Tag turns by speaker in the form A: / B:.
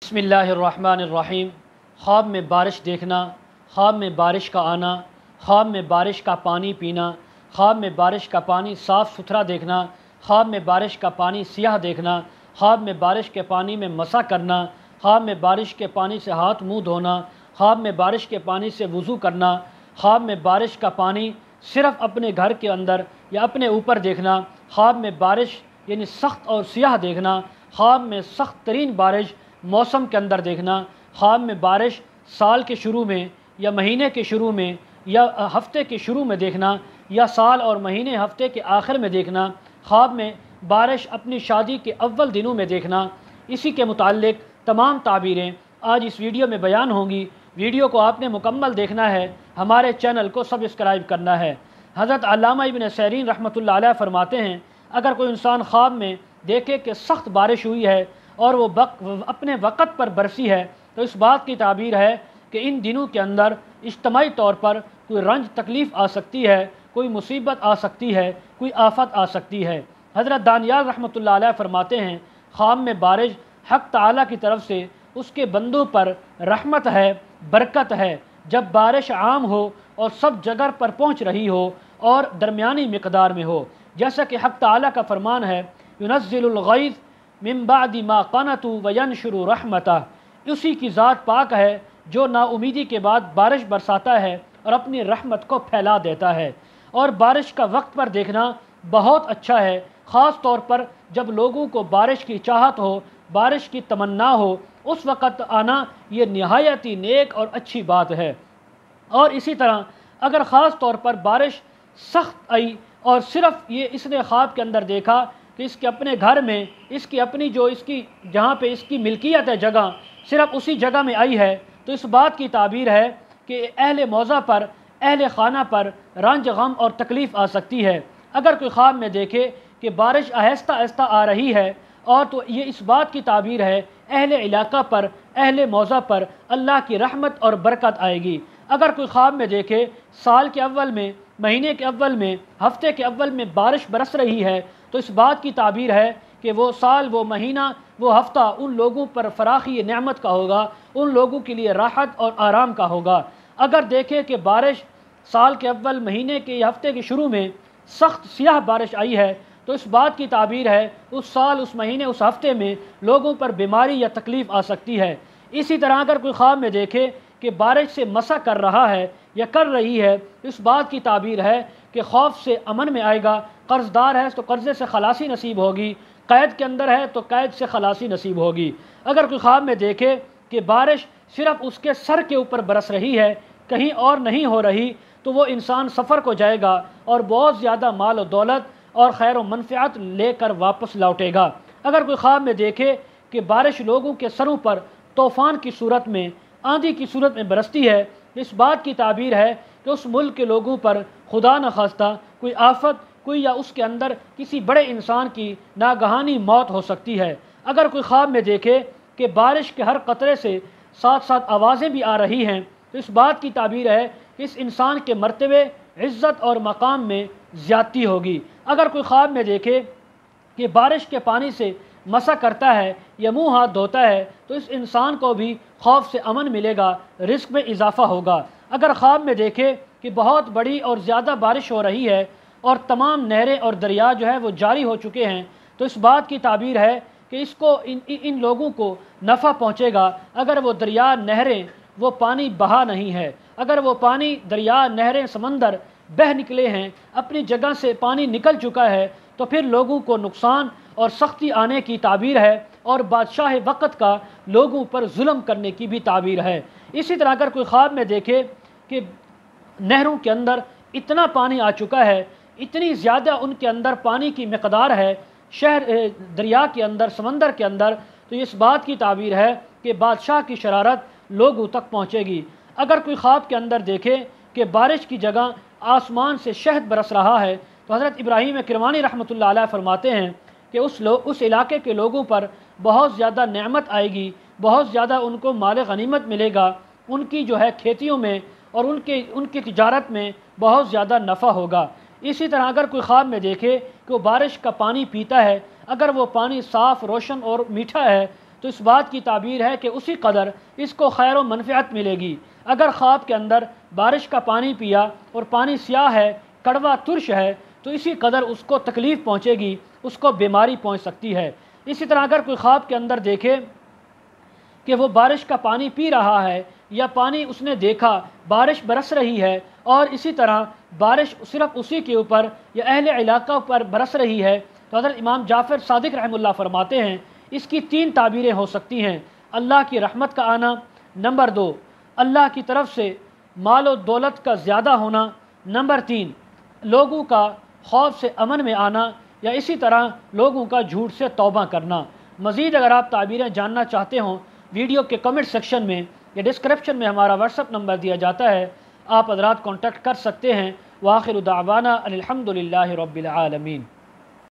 A: بسم اللہ الرحمن الرحیم۔ خواب میں بارش دیکھنا، خواب میں بارش کا آنا، خواب میں بارش کا پانی پینا، خواب میں بارش کا پانی صاف ستھرا دیکھنا، خواب میں بارش کا پانی سیاہ دیکھنا، خواب میں بارش کے پانی میں مسح کرنا، خواب میں بارش کے پانی سے ہاتھ منہ دھونا، خواب میں بارش کے پانی سے وضو کرنا، خواب میں بارش کا پانی صرف اپنے گھر کے اندر یا اپنے اوپر دیکھنا، خواب میں بارش یعنی سخت اور سیاہ دیکھنا، خواب میں سخت ترین بارش موسم کے اندر دیکھنا، خواب میں بارش سال کے شروع میں یا مہینے کے شروع میں یا ہفتے کے شروع میں دیکھنا یا سال اور مہینے ہفتے کے آخر میں دیکھنا، خواب میں بارش اپنی شادی کے اول دنوں میں دیکھنا، اسی کے متعلق تمام تعبیریں آج اس ویڈیو میں بیان ہوں گی۔ ویڈیو کو آپ نے مکمل دیکھنا ہے، ہمارے چینل کو سبسکرائب کرنا ہے۔ حضرت علامہ ابن سیرین رحمۃ اللہ علیہ فرماتے ہیں، اگر کوئی انسان خواب میں دیکھے کہ سخت بارش ہوئی ہے اور وہ اپنے وقت پر برسی ہے تو اس بات کی تعبیر ہے کہ ان دنوں کے اندر اجتماعی طور پر کوئی رنج تکلیف آ سکتی ہے، کوئی مصیبت آ سکتی ہے، کوئی آفت آ سکتی ہے۔ حضرت دانیال رحمۃ اللہ علیہ فرماتے ہیں، خواب میں بارش حق تعالیٰ کی طرف سے اس کے بندوں پر رحمت ہے، برکت ہے۔ جب بارش عام ہو اور سب جگہ پر پہنچ رہی ہو اور درمیانی مقدار میں ہو، جیسا کہ حق تعالیٰ کا فرمان ہے، ينزل الغیث من بعد ما قنطوا وینشر رحمتہ، اسی کی ذات پاک ہے جو نا امیدی کے بعد بارش برساتا ہے اور اپنی رحمت کو پھیلا دیتا ہے۔ اور بارش کا وقت پر دیکھنا بہت اچھا ہے، خاص طور پر جب لوگوں کو بارش کی چاہت ہو، بارش کی تمنا ہو، اس وقت آنا یہ نہایت ہی نیک اور اچھی بات ہے۔ اور اسی طرح اگر خاص طور پر بارش سخت آئی اور صرف یہ اس نے خواب کے اندر دیکھا کہ اس کے اپنے گھر میں اس کی اپنی جو اس کی جہاں پہ اس کی ملکیت ہے جگہ، صرف اسی جگہ میں آئی ہے، تو اس بات کی تعبیر ہے کہ اہل موضع پر، اہل خانہ پر رنج غم اور تکلیف آ سکتی ہے۔ اگر کوئی خواب میں دیکھے کہ بارش آہستہ آہستہ آ رہی ہے اور تو یہ اس بات کی تعبیر ہے اہل علاقہ پر، اہل موضع پر اللہ کی رحمت اور برکت آئے گی۔ اگر کوئی خواب میں دیکھے سال کے اول میں، مہینے کے اول میں، ہفتے کے اول میں بارش برس رہی ہے تو اس بات کی تعبیر ہے کہ وہ سال، وہ مہینہ، وہ ہفتہ ان لوگوں پر فراخی نعمت کا ہوگا، ان لوگوں کے لیے راحت اور آرام کا ہوگا۔ اگر دیکھے کہ بارش سال کے اول، مہینے کے یا ہفتے کے شروع میں سخت سیاہ بارش آئی ہے تو اس بات کی تعبیر ہے اس سال، اس مہینے، اس ہفتے میں لوگوں پر بیماری یا تکلیف آ سکتی ہے۔ اسی طرح اگر کوئی خواب میں دیکھے کہ بارش سے مسح کر رہا ہے یا کر رہی ہے تو اس بات کی تعبیر ہے کہ خوف سے امن میں آئے گا، قرض دار ہے تو قرضے سے خلاصی نصیب ہوگی، قید کے اندر ہے تو قید سے خلاصی نصیب ہوگی۔ اگر کوئی خواب میں دیکھے کہ بارش صرف اس کے سر کے اوپر برس رہی ہے، کہیں اور نہیں ہو رہی، تو وہ انسان سفر کو جائے گا اور بہت زیادہ مال و دولت اور خیر و منفعت لے کر واپس لوٹے گا۔ اگر کوئی خواب میں دیکھے کہ بارش لوگوں کے سروں پر طوفان کی صورت میں، آندھی کی صورت میں برستی ہے، تو اس بات کی تعبیر ہے کہ اس ملک کے لوگوں پر خدا نخواستہ کوئی آفت، کوئی یا اس کے اندر کسی بڑے انسان کی ناگہانی موت ہو سکتی ہے۔ اگر کوئی خواب میں دیکھے کہ بارش کے ہر قطرے سے ساتھ ساتھ آوازیں بھی آ رہی ہیں تو اس بات کی تعبیر ہے کہ اس انسان کے مرتبے، عزت اور مقام میں زیادتی ہوگی۔ اگر کوئی خواب میں دیکھے کہ بارش کے پانی سے مسح کرتا ہے یا منہ ہاتھ دھوتا ہے تو اس انسان کو بھی خوف سے امن ملے گا، رزق میں اضافہ ہوگا۔ اگر خواب میں دیکھے کہ بہت بڑی اور زیادہ بارش ہو رہی ہے اور تمام نہریں اور دریا جو ہے وہ جاری ہو چکے ہیں تو اس بات کی تعبیر ہے کہ اس کو ان لوگوں کو نفع پہنچے گا۔ اگر وہ دریا، نہریں، وہ پانی بہا نہیں ہے، اگر وہ پانی، دریا، نہریں، سمندر بہہ نکلے ہیں، اپنی جگہ سے پانی نکل چکا ہے، تو پھر لوگوں کو نقصان اور سختی آنے کی تعبیر ہے اور بادشاہ وقت کا لوگوں پر ظلم کرنے کی بھی تعبیر ہے۔ اسی طرح اگر کوئی خواب میں دیکھے کہ نہروں کے اندر اتنا پانی آ چکا ہے، اتنی زیادہ ان کے اندر پانی کی مقدار ہے، شہر، دریا کے اندر، سمندر کے اندر، تو اس بات کی تعبیر ہے کہ بادشاہ کی شرارت لوگوں تک پہنچے گی۔ اگر کوئی خواب کے اندر دیکھے کہ بارش کی جگہ آسمان سے شہد برس رہا ہے تو حضرت ابراہیم کرمانی رحمۃ اللہ علیہ فرماتے ہیں کہ اس علاقے کے لوگوں پر بہت زیادہ نعمت آئے گی، بہت زیادہ ان کو مال غنیمت ملے گا، ان کی جو ہے کھیتیوں میں اور ان کی تجارت میں بہت زیادہ نفع ہوگا۔ اسی طرح اگر کوئی خواب میں دیکھے کہ وہ بارش کا پانی پیتا ہے، اگر وہ پانی صاف، روشن اور میٹھا ہے تو تو اس بات کی تعبیر ہے کہ اسی قدر اس کو خیر و منفعت ملے گی۔ اگر خواب کے اندر بارش کا پانی پیا اور پانی سیاہ ہے، کڑوا ترش ہے، تو اسی قدر اس کو تکلیف پہنچے گی، اس کو بیماری پہنچ سکتی ہے۔ اسی طرح اگر کوئی خواب کے اندر دیکھے کہ وہ بارش کا پانی پی رہا ہے، یا پانی اس نے دیکھا بارش برس رہی ہے، اور اسی طرح بارش صرف اسی کے اوپر یا اہل علاقہ پر برس رہی ہے، تو حضرت امام جعفر صادق رحمہ اللہ فرماتے ہیں اس کی 3 تعبیریں ہو سکتی ہیں۔ اللہ کی رحمت کا آنا، نمبر 2 اللہ کی طرف سے مال و دولت کا زیادہ ہونا، نمبر 3 لوگوں کا خوف سے امن میں آنا، یا اسی طرح لوگوں کا جھوٹ سے توبہ کرنا۔ مزید اگر آپ تعبیریں جاننا چاہتے ہوں، ویڈیو کے کمنٹ سیکشن میں یا ڈسکرپشن میں ہمارا واٹس ایپ نمبر دیا جاتا ہے، آپ حضرات کانٹیکٹ کر سکتے ہیں۔ وآخر دعوانا ان الحمد للہ رب العالمین۔